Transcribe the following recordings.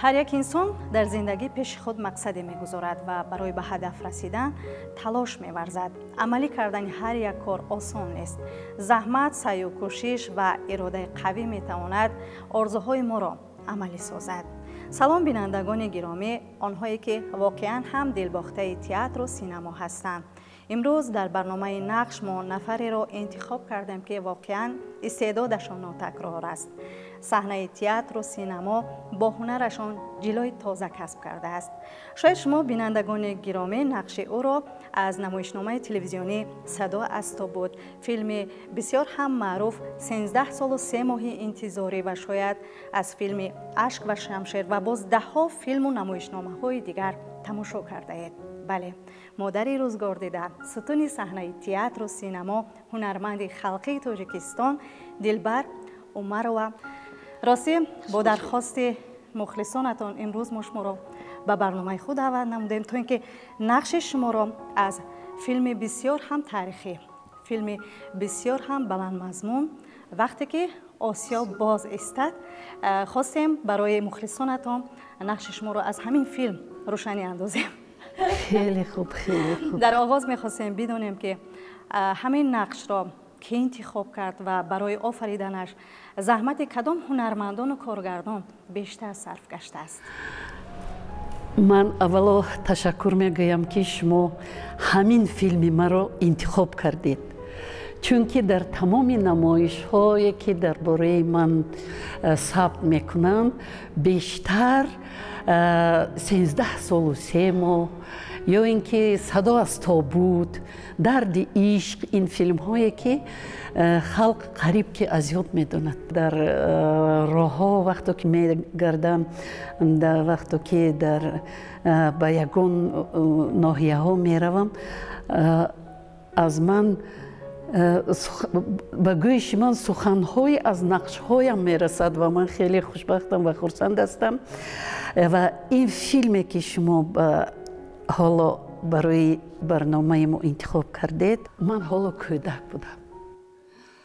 ҳар як инсон дар зиндагӣ пеши худ мақсаде мегузорад ва барои ба ҳадаф расидан талош меварзад. амалӣ кардани ҳар як кор осон нест. заҳмат, саъю кӯшиш ва иродаи қавӣ метавонад орзуҳои моро амалӣ созад. салом бинандагони гиромӣ, онҳое ки воқеан ҳам дилбохтаи театру синамо ҳастанд. имрӯз дар барномаи нақш мо нафареро интихоб кардем ки воқеан истеъдодашон нотакрор аст. саҳнаи театру синамо бо ҳунарашон ҷилои тоза касб кардааст. шояд шумо бинандагони гиромӣ нақши ӯро аз намоишномаи телевизионӣ «Садо аз то буд», филми бисёр ҳам маъруф «13 солу 3 моҳи интизорӣ» ва шояд аз филми «Ашк ва шамшер» ва боз даҳҳо филму намоишномаҳои дигар тамошо кардаед. бале, модари рӯзгордида, сутуни саҳнаи театру синамо, ҳунарманди халқии Тоҷикистон Дилбар Умарова. рости бо дархости мухлисонатон имрӯз мо шуморо ба барномаи худ даъват намудем, то ин ки нақши шуморо аз филми бисёр ҳам таърихӣ, филми бисёр ҳам баландмазмун «Вақте ки осиё боз истад» хостем барои мухлисонатон нақши шуморо аз ҳамин филм рӯшанӣ андозем. خیلی خوب خیلی خوب. در آغاز می‌خواستیم بدونیم که همین نقش را کی انتخاب کرد و برای آفریدنش زحمت کدام هنرمندان و کارگردان بیشتر صرف گشته است؟ من اولا تشکر میگویم که شما همین فیلم مرا انتخاب کردید، چون که در تمام نمایش هایی که درباره من ثبت میکنم بیشتر 13 سال و 3 ماه یا اینکه صدا از تو بود، درد عشق، این فیلم هایی که خلق قریب که از یاد میدوند. در راه ها وقتی که میگردم، در وقتی که در به یگان ناحیه ها میروم، از من به گوش من سخن‌های از نقش‌هایم میرسد و من خیلی خوشبختم و خرسند هستم. و این فیلمی که شما حالا برای برنامه ما انتخاب کردید، من حالا کودک بودم.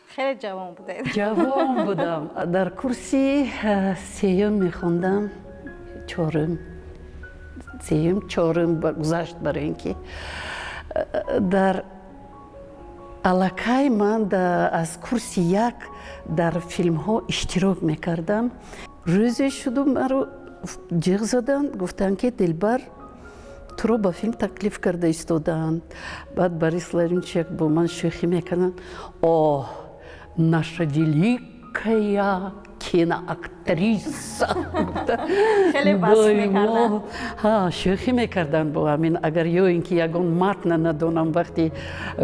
خیلی جوان بودید. جوان بودم. در کورسی 3 میخوندم، 4 گذشت برای اینکه در علاقه من از کورس 1 در فیلم ها اشتراک میکردم. روزی شدم مرا جیغ زدن، گفتن که دلبر تو رو با فیلم تکلیف کرده ایستادن. بعد Борис Ларионович با من شوخی میکنن، اوه наша великая киноактриса. خیلی بس میکردن. ها شوخی میکردن با همین. اگر یا اینکه یگان متن ندونم وقتی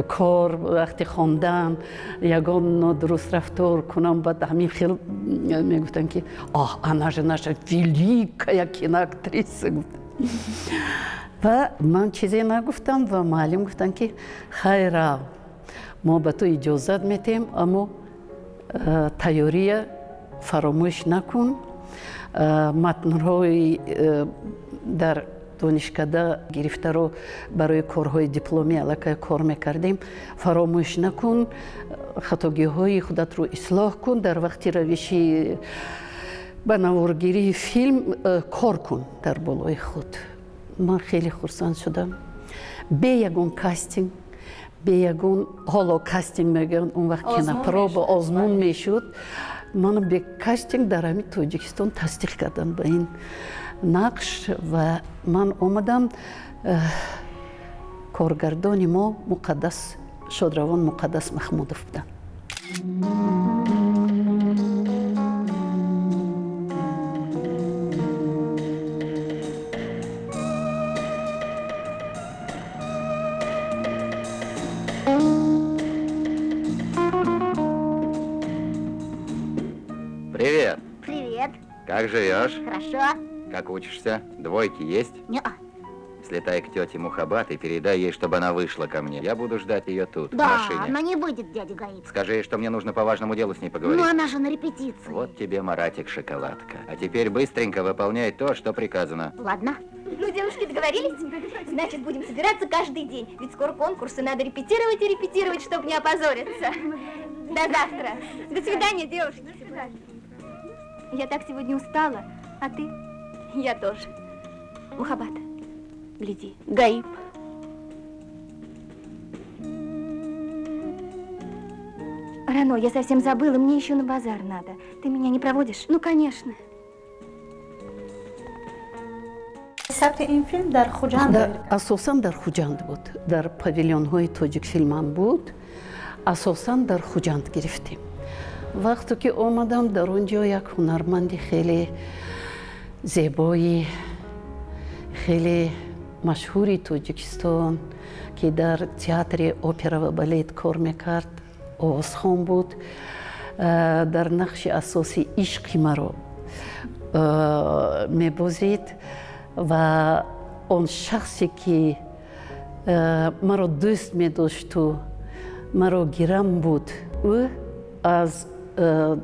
کار، وقتی خواندن یگان نادرست رفتار کنم، بعد همین خیلی میگفتن که آه она же наша великая киноактриса. و من چیزی نگفتم و معلم گفتن که خیره ما به تو اجازت میتیم، اما تیاری فراموش نکن. متن‌های در دانشکده گرفته رو برای کارهای دیپلمی علاقه کار میکردیم، فراموش نکن. خطاگی‌های خودت رو اصلاح کن. در وقتی روشی به نوارگیری فیلم کار کن در بالای خود. من خیلی خرسند شدم. به یگان کاستینگ، به یگان حالا کاستینگ میگن، اون وقت که نپراب آزمون میشد. من به کاستینگ در همین تاجیکستان تصدیق کردم به این نقش و من آمدم. کارگردان ما مقدس شادروان مقدس محمودوف بودن. Привет. Привет. Как живешь? Хорошо. Как учишься? Двойки есть? Не-а. Слетай к тете Мухаббат и передай ей, чтобы она вышла ко мне. Я буду ждать ее тут, в Да, машине. она не выйдет, дядя Гаит. Скажи ей, что мне нужно по важному делу с ней поговорить. Ну, она же на репетиции. Вот тебе, Маратик, шоколадка. А теперь быстренько выполняй то, что приказано. Ладно. Ну, девушки, договорились? Значит, будем собираться каждый день. Ведь скоро конкурсы, надо репетировать и репетировать, чтобы не опозориться. До завтра. До свидания, девушки. Я так сегодня устала. А ты? Я тоже. Мухаббат, гляди, Гаиб. Рано, я совсем забыла, мне еще на базар надо. Ты меня не проводишь? Ну, конечно. ثبت این فیلم در خوجند اساساً در خوجند بود. در پاویلیون های تاجیک فیلم بود. اساساً در خوجند گرفتیم. وقتی که آمدم در اونجا یک هنرمند خیلی زیبایی، خیلی مشهوری تاجیکستان که در تئاتر اپرا و بالت کار میکرد، آوازخوان بود، در نقش اساسی عشق مرا میبازید و اون شخصی که مرا دوست می‌داشت و مرا گرم بود، او از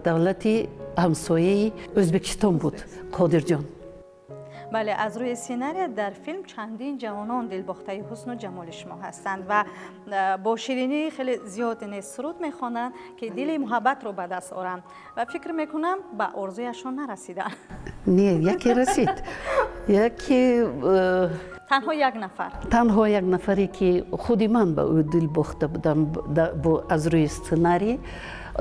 دولت همسایه ازبکستان بود، قادر جان. بله، از روی سیناری در فیلم چندین جوانان دلباخته حسن و جمال شما هستند و با شیرینی خیلی زیاد سرود میخوانند که دل محبت رو به دست آورند و فکر میکنم به آرزویشان نرسیدن. نه، یکی رسید. یکی تنها یک نفر. تنها یک نفری که خودی من به او دل باخته بودم از روی سیناری.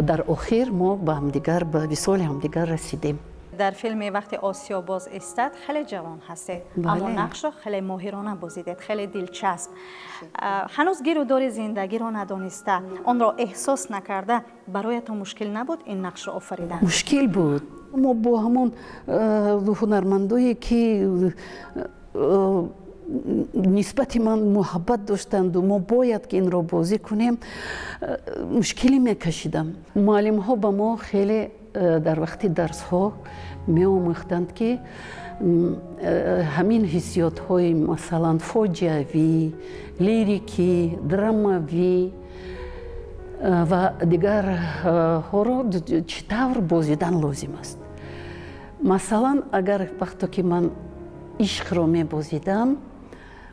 در آخر ما به همدیگر به وصال همدیگر رسیدیم. در فیلم وقتی آسیا باز استاد خیلی جوان هستید، اما نقش را خیلی ماهرانه بازیدید، خیلی دلچسب. هنوز گیر و دار زندگی را ندانسته، آن را احساس نکرده، برایتان مشکل نبود این نقش را آفریدن؟ مشکل بود. ما با همون هنرمندایی که نسبت من محبت داشتند و ما باید که این را بازی کنیم مشکلی میکشیدم. معلم ها به ما خیلی در وقت درس ها می آموختند که همین حسیات های مثلا فاجعه‌ای، لیریکی، درامایی و دیگر ها را چطور بازیدن لازم است. مثلا اگر وقتی که من عشق را می بازیدم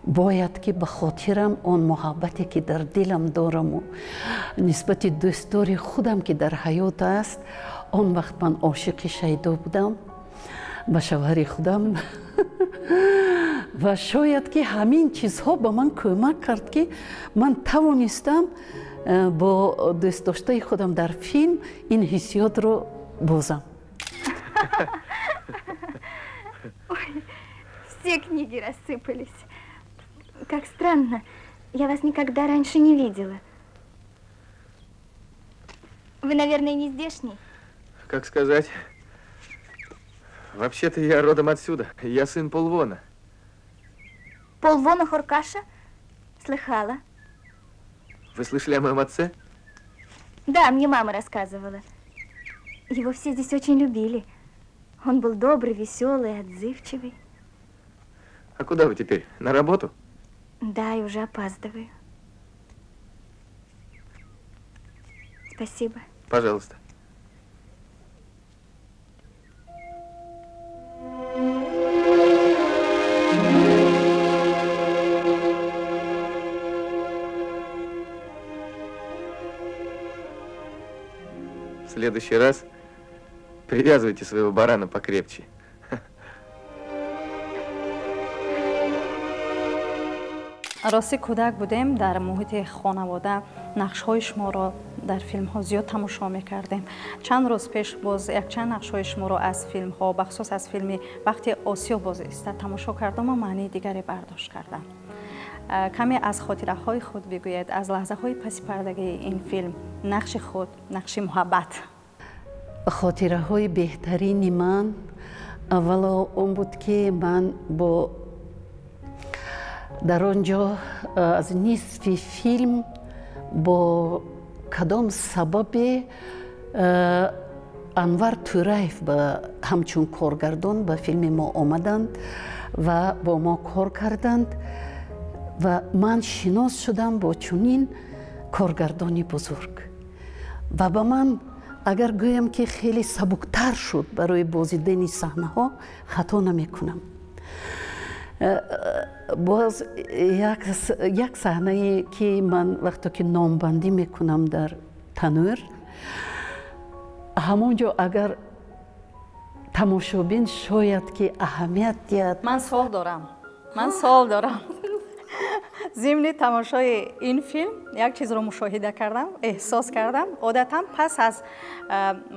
باید که به خاطرم آن محبتی که در دلم دارم و نسبت دوستداری خودم که در حیات است، آن وقت من عاشق شیدا بودم به شوهر خودم و شاید که همین چیزها به من کمک کرد که من توانستم با دوست داشته خودم در فیلم این حسیات رو بازم. Все книги рассыпались. Как странно. Я вас никогда раньше не видела. Вы, наверное, не здешний? Как сказать? Вообще-то я родом отсюда. Я сын Полвона. Полвона Хоркаша? Слыхала. Вы слышали о моем отце? Да, мне мама рассказывала. Его все здесь очень любили. Он был добрый, веселый, отзывчивый. А куда вы теперь? На работу? Да, и уже опаздываю. Спасибо. Пожалуйста. В следующий раз привязывайте своего барана покрепче. راستی کودک بودیم، در محیط خانواده نقش‌های شما را در فیلم‌ها زیاد تماشا می‌کردیم. چند روز پیش باز چند نقش‌های شما را از فیلم‌ها، بخصوص از فیلم وقتی آسیا باز است تماشا کردم و معنی دیگری برداشت کردم. کمی از خاطره‌های خود بگوید، از لحظه‌های پس پردگی این فیلم، نقش خود، نقش محبت. خاطره‌های بهترین من اولا اون بود که من با در آنجا از نصف فیلم با کدام سبب انور توریف به همچون کارگردان به فیلم ما آمدند و با ما کار کردند و من شناس شدم با چنین کارگردانی بزرگ و با من اگر گویم که خیلی سبکتر شد برای بازیدن صحنه ها خطا نمی کنم. باز یک صحنه که من وقتی که نامبندی میکنم در تنور، همونجا اگر тамошобин шояд ки аҳамият диҳад. Ман суол дорам. зимни тамошои ин филм як чизро мушоҳида кардам, эҳсос кардам. Одатан пас аз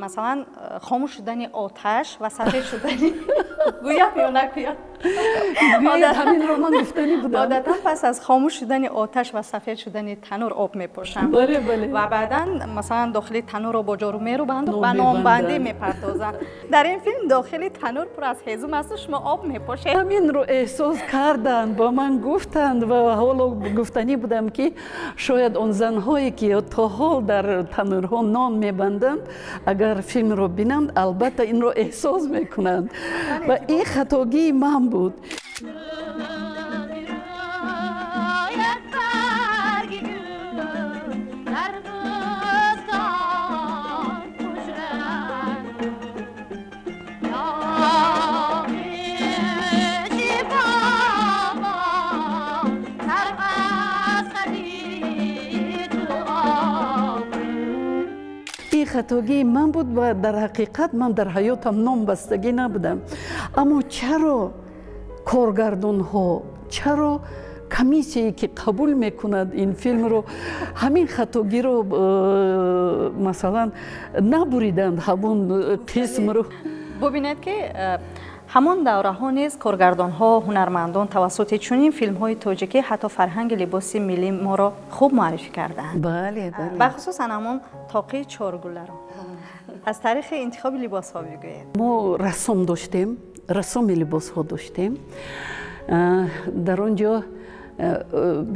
масалан хомӯш шудани оташ ва сафед шудани гӯям ё накӯям. ҳаминро ман гуфтанӣ будам. одатан пас аз хомӯш шудани оташ ва сафед шудани танӯр об мепошам. ва баъдан масалан дохили танӯрро бо ҷору мерӯбанд, ба номбандӣ мепардозанд. дар ин филм дохили танӯр пур аз ҳезум асту, шумо об мепошед. ҳаминро эҳсос карданд, ба ман гуфтанд ва ҳоло гуфтанӣ будам ки шояд он занҳое ки то ҳол дар танӯрҳо нон мебанданд, агар филмро бинанд, албатта инро эҳсос мекунанд. ва ин хатогии ман буд. ин хатогии ман буд ва дар ҳақиқат ман дар ҳаётам номбастагӣ набудам. Аммо чаро коргардонҳо, чаро комиссияе ки қабул мекунад ин филмро ҳамин хатогиро масалан набуриданд ҳамон қисмро. бубинед ки ҳамон давраҳо низ коргардонҳо, ҳунармандон тавассути чунин филмҳои тоҷикӣ ҳатто фарҳанги либоси миллӣ моро хуб муаррифӣ кардаанд. бале бале. бахусусан ҳамон тоқии чоргуларо аз таърихи интихоби либосҳо бигӯед. мо рассом доштем, рассоми либосҳо доштем. дар он ҷо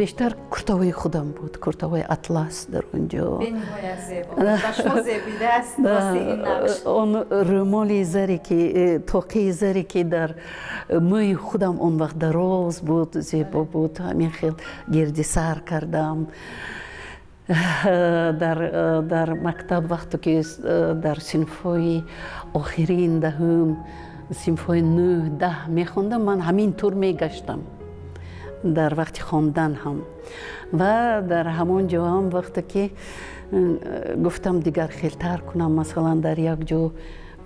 бештар куртаҳои худам буд, куртаҳои атлас дар он ҷо. он рӯмоли заре ки тоқии заре ки дар мӯи худам он вақт дароз буд, зебо буд, ҳамин хел гирди сар кардам. дар мактаб вақте ки дар синфҳои охирин даҳум, синфҳои 9-10 мехондам, ман ҳамин тур мегаштам дар вақти хондан ҳам. ва дар ҳамон ҷо ҳам вақте ки гуфтам дигар хелтар кунам, масалан дар як ҷо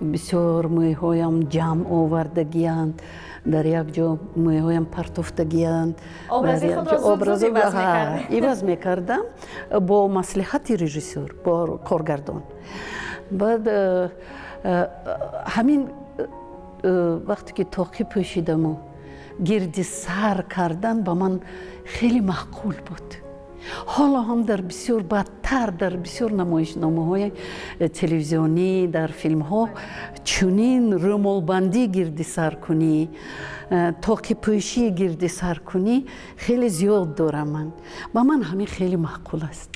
бисёр мӯйҳоям ҷамъ овардагиянд, дар як ҷо мӯйҳоям партофтагиянд. иваз мекардам бо маслиҳати режиссёр, бо коргардон. баъд ҳамин вақте ки тоқӣ пӯшидаму гирди сар кардан ба ман хеле маъқул буд. ҳоло ҳам дар бисёр бадтар дар бисёр намоишномаҳои телевизионӣ, дар филмҳо чунин рӯмолбандӣ гирди саркунӣ, тоқипӯшӣ гирди саркунӣ хеле зиёд дорам ман. ба ман ҳамин хеле маъқул аст.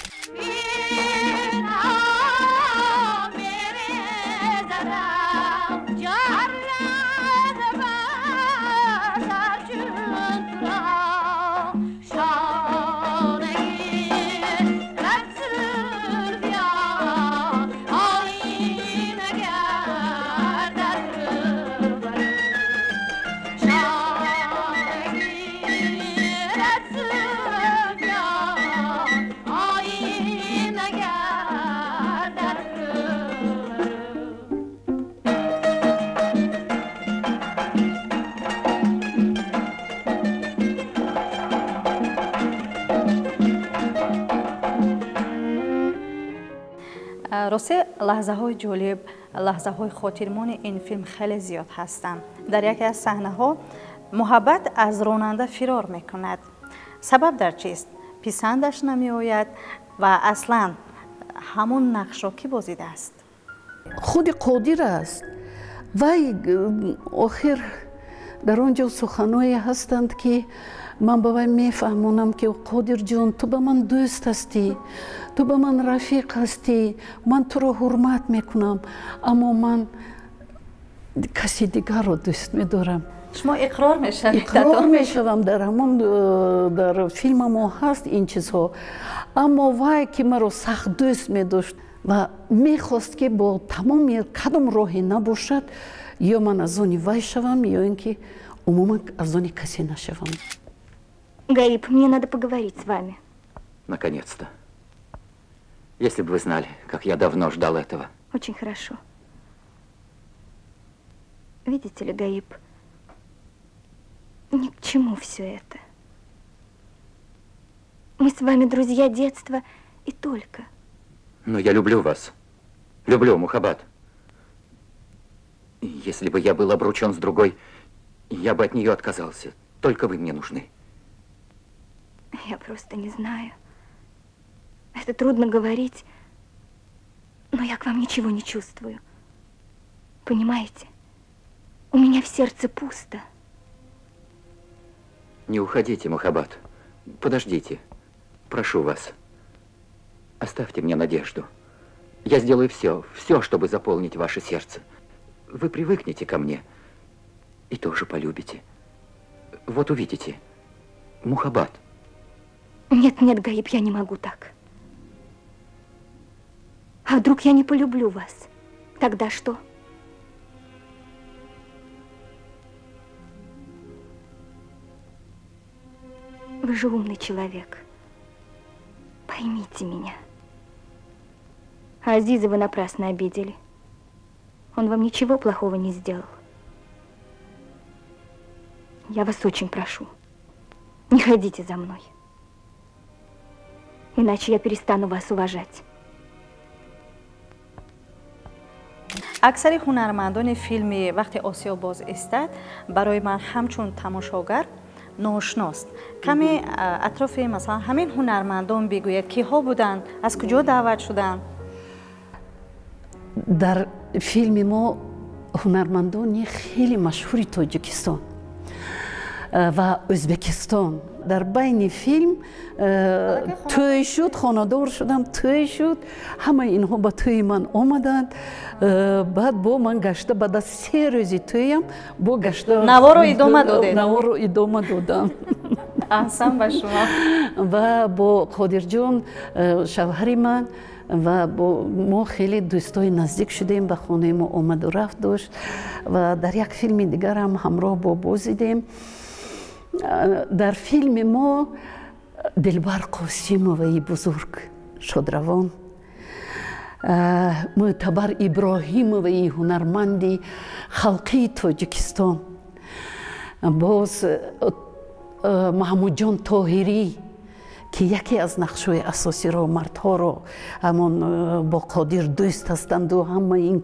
росте лаҳзаҳои ҷолиб, лаҳзаҳои хотирмони ин филм хеле зиёд ҳастанд. дар яке аз саҳнаҳо муҳаббат аз ронанда фирор мекунад. сабаб дар чист? писандаш намеояд ва аслан ҳамон нақшро кӣ бозидааст? худи қодир аст. вай охир дар он ҷо суханое ҳастанд ки ман ба вай мефаҳмонам ки қодир ҷон, ту ба ман дӯст ҳастӣ, ту ба ман рафиқ ҳастӣ, ман туро ҳурмат мекунам, аммо ман каси дигарро дӯст медорам. шумо иқрор мешавед? иқрор мешавам, дар ҳамон дар филмамо ҳаст ин чизҳо. аммо вай ки маро сахт дӯст медошт ва мехост ки бо тамоми кадом роҳе набошад, ё ман аз они вай шавам, ё ин ки умуман аз они касе нашавам. Гаиб, мне надо поговорить с вами. Наконец-то. Если бы вы знали, как я давно ждал этого. Очень хорошо. Видите ли, Гаиб, ни к чему все это. Мы с вами друзья детства и только. Но я люблю вас. Люблю, Мухаббат. Если бы я был обручен с другой, я бы от нее отказался. Только вы мне нужны. Я просто не знаю. Это трудно говорить, но я к вам ничего не чувствую. Понимаете? У меня в сердце пусто. Не уходите, Мухаббат. Подождите. Прошу вас. Оставьте мне надежду. Я сделаю все, чтобы заполнить ваше сердце. Вы привыкнете ко мне и тоже полюбите. Вот увидите. Мухаббат. Нет, нет, Гаиб, я не могу так. А вдруг я не полюблю вас? Тогда что? Вы же умный человек. Поймите меня. А Азиза вы напрасно обидели. Он вам ничего плохого не сделал. Я вас очень прошу, не ходите за мной. Иначе я перестану вас уважать. аксари ҳунармандони филми вақте осиё боз истад барои ман ҳамчун тамошогар ноошност. каме атрофи масалан ҳамин ҳунармандон бигӯяд киҳо буданд, аз куҷо даъват шуданд? дар филми мо ҳунармандони хеле машҳури тоҷикистон ва Ӯзбекистон дар байни филм тӯй шуд, хонадор шудам, тӯй шуд, ҳамаи инҳо ба тӯи ман омаданд. Баъд бо ман гашта баъд аз 3 рӯзи тӯям бо гашта наворо идома додед? Наворо идома додам. аҳсан ба шумо. ва бо Қодирҷон шавҳари ман ва мо хеле дӯстои наздик шудем, ба хонаи мо омаду рафт дошт ва дар як филми дигарам ҳамроҳ бо бозидем. дар филми мо Дилбар Қосимоваи бузург шодравон, Мӯътабар Иброҳимоваи ҳунарманди халқии Тоҷикистон, боз Маҳмудҷон Тоҳирӣ ки яке аз нақшҳои асосиро, мардҳоро ҳамон бо Қодир дӯст ҳастанду ҳамаи ин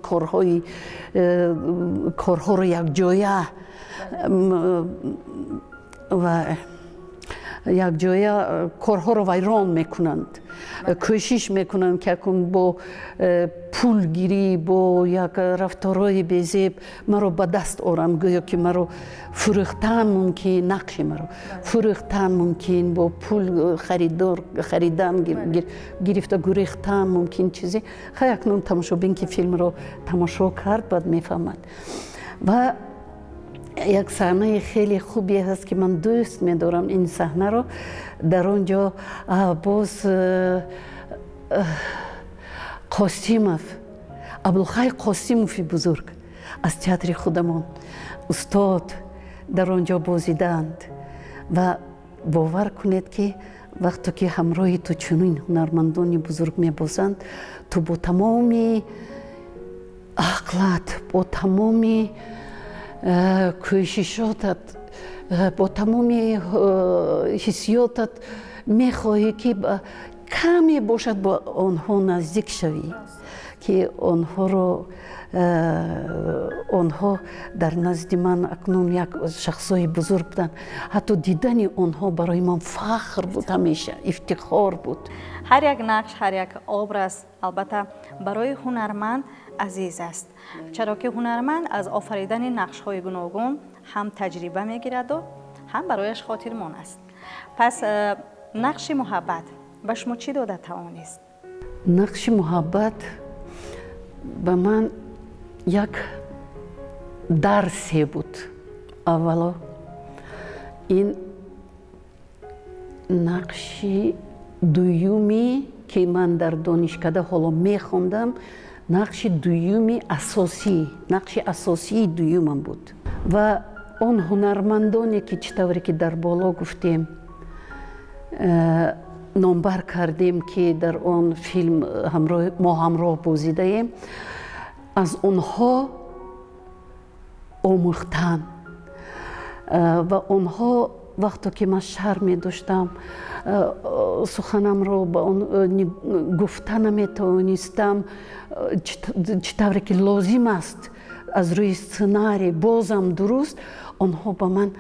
корҳоро якҷоя ва якҷоя корҳоро вайрон мекунанд, кӯшиш мекунанд ки акун бо пулгирӣ, бо як рафторҳои безеб маро ба даст орам, гӯё ки маро фурӯхтан мумкин, нақши маро фурӯхтан мумкин, бо пул харидан гирифта гурехтан мумкин чизе. хай акнун тамошобин ки филмро тамошо кард баъд мефаҳмад. ва як саҳнаи хеле хубе ҳаст ки ман дӯст медорам ин саҳнаро. дар он ҷо боз Қосимов, Абдулхай Қосимови бузург аз театри худамон устод дар он ҷо бозиданд ва бовар кунед ки вақте ки ҳамроҳи ту чунин ҳунармандони бузург мебозанд, ту бо тамоми ақлат, бо тамоми кӯшишотат, бо тамоми ҳиссиётат мехоҳӣ ки каме бошад бо онҳо наздик шавӣ, ки онҳо дар назди ман акнун як шахсои бузург буданд. ҳатто дидани онҳо барои ман фахр буд, ҳамеша ифтихор буд. ҳар як нақш, ҳар як образ албатта барои ҳунарманд азиз аст, чаро ки ҳунарманд аз офаридани нақшҳои гуногун ҳам таҷриба мегираду ҳам барояш хотирмон аст. пас нақши муҳаббат ба шумо чӣ дода тавонист? нақши муҳаббат ба ман як дарсе буд. аввало ин нақши дуюми ки ман дар донишкада ҳоло мехондам, нақши дуюми нақши асосии дуюмам буд. ва он ҳунармандоне ки чӣ тавре ки дар боло гуфтем, номбар кардем ки дар он филм мо ҳамроҳ бозидаем, аз онҳо омӯхтан ва онҳо вақте ки ман шарм медоштам суханамро ба он гуфта наметавонистам чӣ тавре ки лозим аст аз рӯи сценарий бозам дуруст онҳо ба ман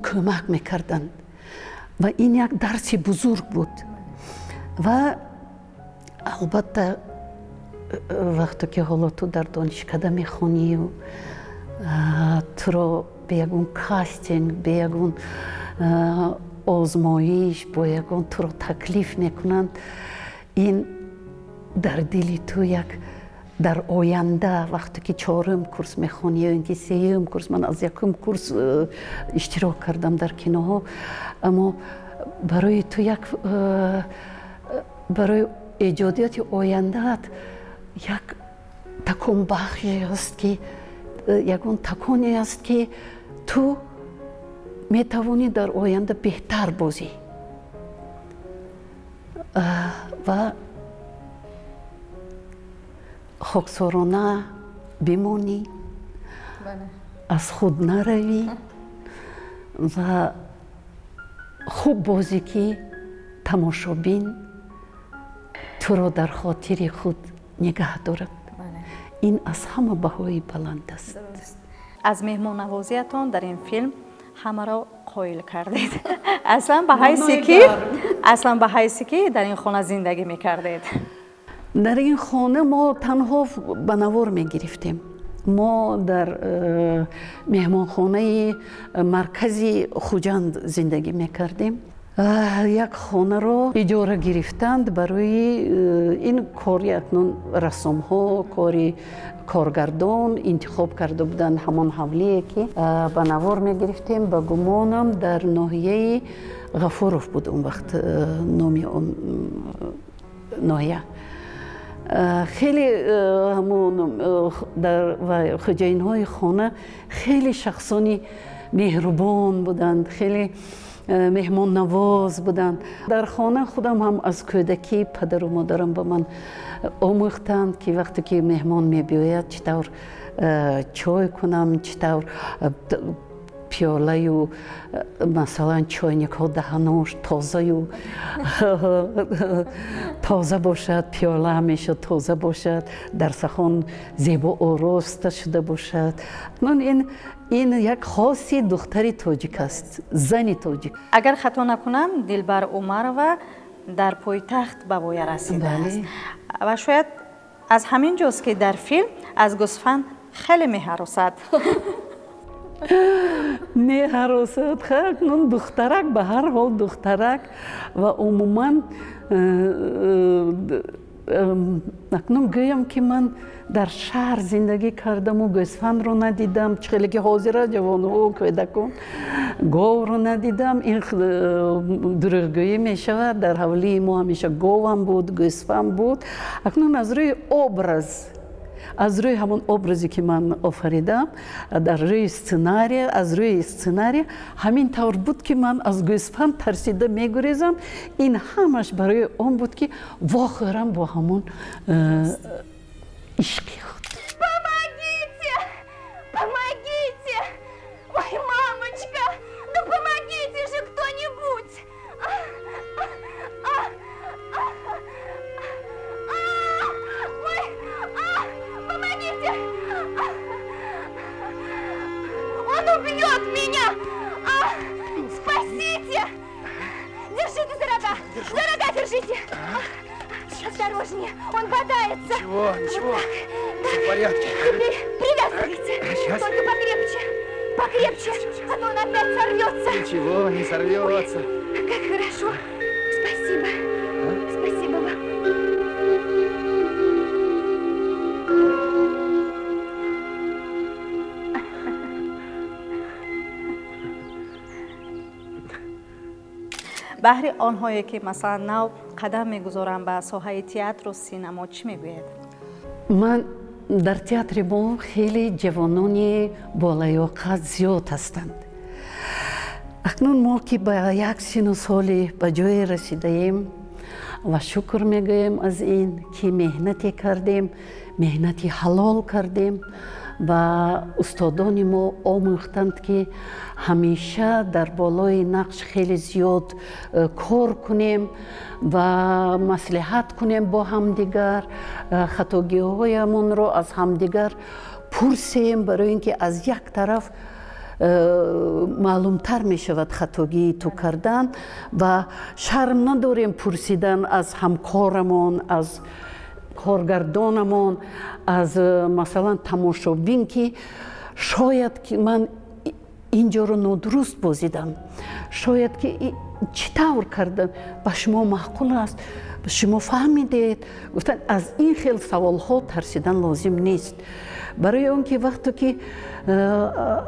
кӯмак мекарданд ва ин як дарси бузург буд ва албатта вақте ки ҳоло ту дар донишкада мехонию туро ба ягон кастинг ба ягон озмоиш бо ягон туро таклиф мекунанд ин дар дили ту як дар оянда вақте ки 4-ум курс мехонӣ ё ин ки 3-ум курс ман аз 1-ум курс иштирок кардам дар киноҳо аммо барои ту як барои эҷодиёти ояндаат як таконбахше аст ки ягон таконе аст ки ту метавонӣ дар оянда беҳтар бозӣ ва хоксорона бимонӣ аз худ наравӣ ва хуб бозӣ ки тамошобин туро дар хотири худ нигаҳ дорад ин аз ҳама баҳои баланд аст аз меҳмоннавозиятон дар ин филм ҳамаро қоил кардед аслан ба ҳайси ки дар ин хона зиндагӣ мекардед дар ин хона мо танҳо ба навор мегирифтем мо дар меҳмонхонаи маркази хуҷанд зиндагӣ мекардем як хонаро иҷора гирифтанд барои ин кори акнун рассомҳо кори коргардон интихоб карда буданд ҳамон ҳавлие ки ба навор мегирифтем ба гумонам дар ноҳияи ғафуров буд он вақт номи он ноҳия хеле ҳамон дар хуҷаинҳои хона хеле шахсони меҳрубон буданд хеле меҳмоннавоз буданд дар хона худам ҳам аз кӯдакӣ падару модарам ба ман омӯхтанд ки вақте ки меҳмон мебиёяд чӣ тавр чой кунам чӣ тавр пиёлаю масалан чойникҳо даҳанош тозаю тоза бошад пиёла ҳамеша тоза бошад дарсахон зебо ороста шуда бошад ин як хоси духтари тоҷик аст зани тоҷик агар хато накунам дилбар умарова дар пойтахт ба воя расидааст ва шояд аз ҳамин ҷост ки дар филм аз гӯсфанд хеле меҳаросад меҳаросад хакнун духтарак ба ҳар ҳол духтарак ва умуман акнун гӯям ки ман дар шаҳр зиндагӣ кардаму гӯсфандро надидам чӣ хеле ки ҳозира ҷавонҳо кӯдакон говро надидам ин дурӯғгӯӣ мешавад дар ҳавлии мо ҳамеша говам буд гӯсфанд буд акнун аз рӯи образ аз рӯи ҳамон образе ки ман офаридам дар рӯи сценария аз рӯи сценария ҳамин тавр буд ки ман аз гӯсфанд тарсида мегурезам ин ҳамаш барои он буд ки вохӯрам бо ҳамон ишқи худ Помогите! Помогите! Ой, мамочка! Ну помогите же кто-нибудь! Помогите! Он убьет меня! Спасите! Держите за рога! За рога держите! Осторожнее, он бодается! Ничего, Вот все в порядке. Привязывайте! Только покрепче! Покрепче! А то он опять сорвется! Ничего, не сорвется. Как хорошо! Спасибо! Спасибо вам! баҳри онҳое ки масалан нав қадам мегузоранд ба соҳаи театру синемо чӣ мегӯед ман дар театри мо хеле ҷавонони болаёқат зиёд ҳастанд акнун мо ки ба як сину соли ба ҷое расидаем ва шукр мегӯем аз ин ки меҳнате кардем меҳнати ҳалол кардем ва устодони мо омӯхтанд ки ҳамеша дар болои нақш хеле зиёд кор кунем ва маслиҳат кунем бо ҳамдигар, хатогиҳоямонро аз ҳамдигар пурсем, барои ин ки аз як тараф маълумтар мешавад хатогии ту кардан ва шарм надорем пурсидан аз ҳамкорамон, аз коргардонамон, аз масалан тамошобин ки шояд ки ман инҷоро нодуруст бозидам, шояд ки чӣ тавр кардан, ба шумо маъқул аст, шумо фаҳмидед. Гуфтан аз ин хел саволҳо тарсидан лозим нест, барои он ки вақте ки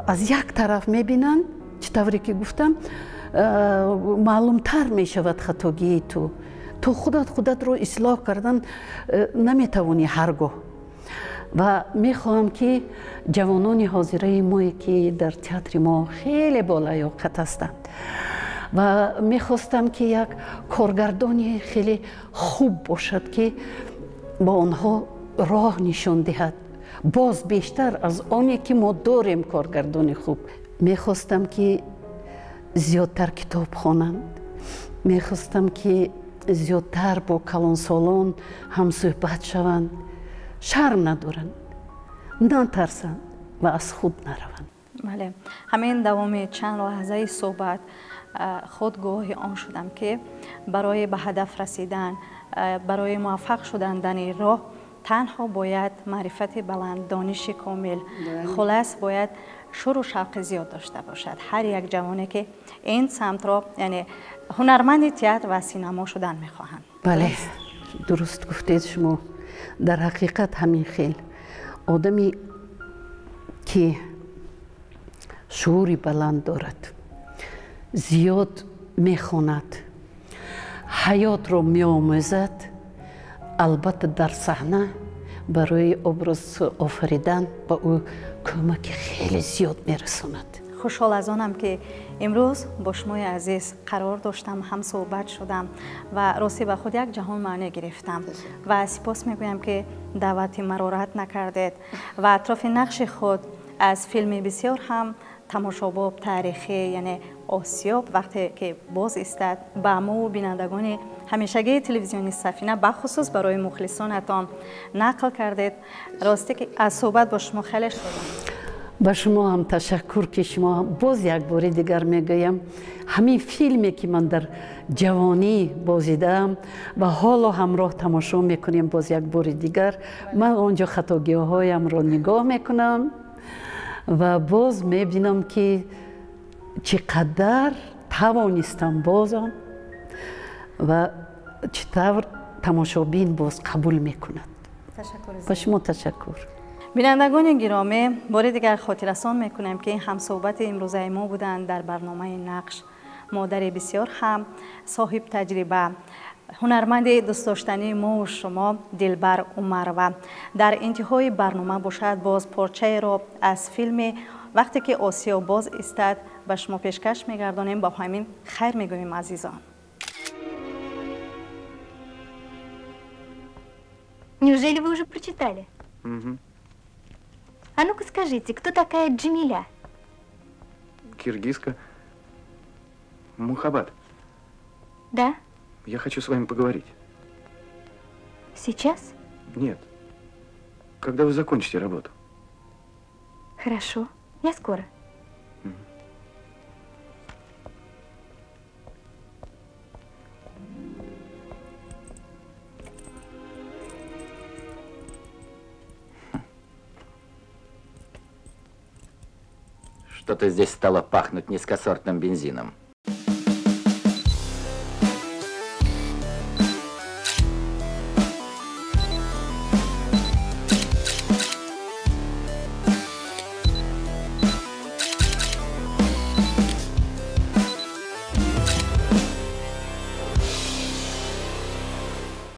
аз як тараф мебинанд, чӣ тавре ки гуфтам, маълумтар мешавад хатогии ту. تو خودت رو اصلاح کردن نمیتوانی هرگاه. و میخواهم که جوانان حاضره ما که در تئاتر ما خیلی بالیاقت هستند و میخواستم که یک کارگردانی خیلی خوب باشد که با آنها راه نشان دهد، باز بیشتر از آنی که ما داریم کارگردان خوب. میخواستم که زیادتر کتاب خوانند، میخواستم که زیادتر با کلانسالان هم صحبت شوند، شرم ندارند، نترسند و از خود نروند. بله، همین دوام چند لحظه صحبت خودگاه آن شدم که برای به هدف رسیدن، برای موفق شدن در این راه تنها باید معرفت بلند، دانش کامل، خلاص باید شور و شوق زیاد داشته باشد. هر یک جوانی که این سمت را یعنی هنرمند تئاتر و سینما شدن میخواهند. بله، درست گفتید شما. در حقیقت همین خیل آدمی که شعوری بلند دارد، زیاد میخواند، حیات رو میآموزد، البته در صحنه برای ابراز آفریدن با او کمک خیلی زیاد میرساند. خوشحال از آنم که امروز با شما عزیز قرار داشتم، هم صحبت شدم و راستی به خود یک جهان معنی گرفتم و سپاس میگویم که دعوت مرا رد نکردید و اطراف نقش خود از فیلم بسیار هم تماشاباب تاریخی یعنی آسیاب وقتی که باز استاد با ما و بینندگان همیشگی تلویزیونی سفینه بخصوص برای مخلصانتان نقل کردید. راستی که از صحبت با شما خیلی شدم. با شما هم تشکر که شما باز یک بار دیگر میگویم همین فیلمی که من در جوانی بازیدم و حالا همراه تماشا میکنیم باز یک بار دیگر، من آنجا خطاگی‌هایم را نگاه میکنم و باز میبینم که چقدر توانستم بازم و چطور تماشابین باز قبول میکند. با شما تشکر. بینندگان گرامی، بار دیگر خاطررسان میکنم که هم صحبت امروزه ما بودند در برنامه نقش. مادر بسیار هم صاحب تجربه، هنرمند دوست داشتنی ما و شما دلبر عمر و در انتهای برنامه باشد باز پارچه را از فیلم وقتی که آسیا باز استاد به شما پیشکش میگردانیم. با همین خیر میگوییم عزیزان. Неужели вы уже прочитали? Угу. А ну-ка скажите, кто такая Джамиля? Киргизка. Мухаббат. Да? Я хочу с вами поговорить. Сейчас? Нет. Когда вы закончите работу? Хорошо. Я скоро. Что-то здесь стало пахнуть низкосортным бензином.